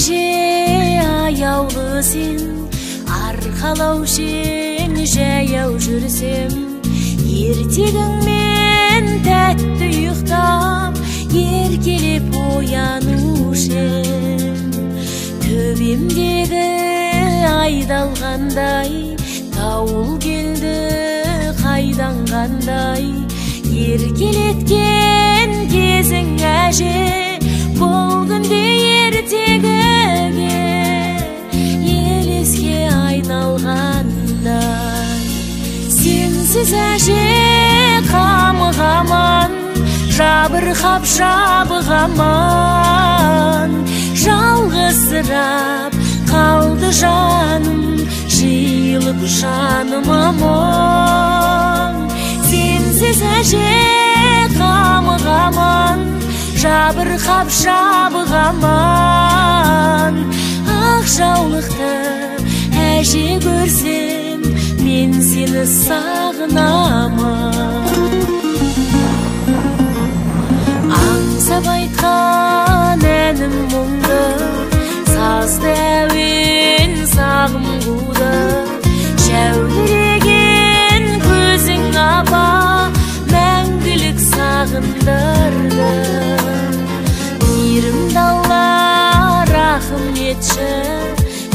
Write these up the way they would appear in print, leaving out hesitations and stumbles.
әже аяулы сен, арқалаушың жаяу жүрсем, ертегіңмен тәтті ұйықтап, еркелеп оянушым. Төбемдегі айдалғандай, дауыл келді қайдан қандай, еркелеткен кезің әже, бұл күнде ертегіге елеске айналғандай. Сенсіз әже қамығаман, жабырқап жабығаман, жалғызсырап қалды жаным, жиылып жаным аман. Сенсіз әже қамығаман, жабырқап жабығаман, ақ жаулықты әже көрсем, мен сені сағынамын. Аңсап айтқан әнім мұңды, сазды әуен сағым қуды, жәудіреген көзің апа, мәңгілік сағындырды. Мейірімді Алла рахым етші,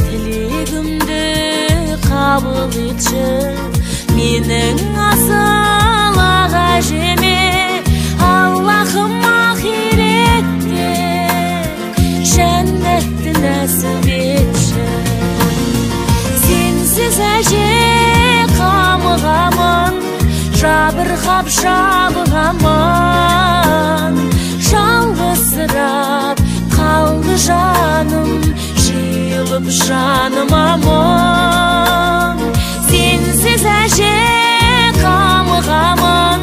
тілегімді қабыл етші, менің асыл аға әжеме, Аллахым ақиретте жәннатты нәсіп етші. Сенсіз әже қамығамын, жабырқап жабығаман, жалғызсырап қалды жаным, жиылып жаным аман. Сенсіз әже қамығаман,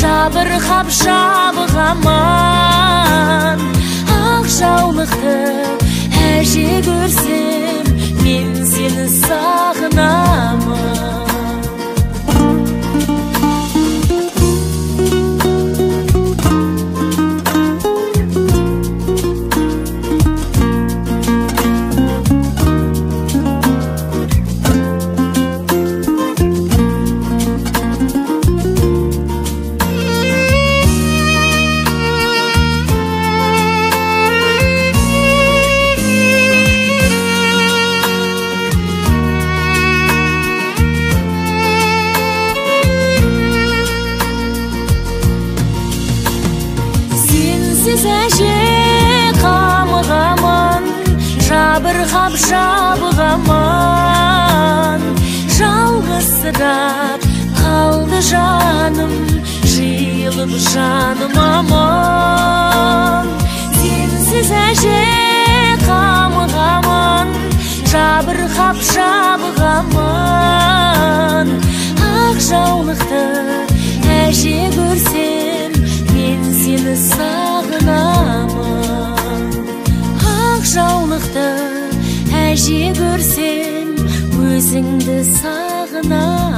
жабырқап жабығаман, ақ жаулықты әже көрсем, мен сені сағынамын. Сенсіз әже қамығаман, жабырқап жабығаман, жалғызсырап қалды жаным, жиылып жаным аман. Сенсіз әже қамығаман, жабырқап жабығаман, ақ жаулықты әже көрсем, мен сені сағынамын. Ақ жаулықты әже көрсем, өзіңді сағынамын.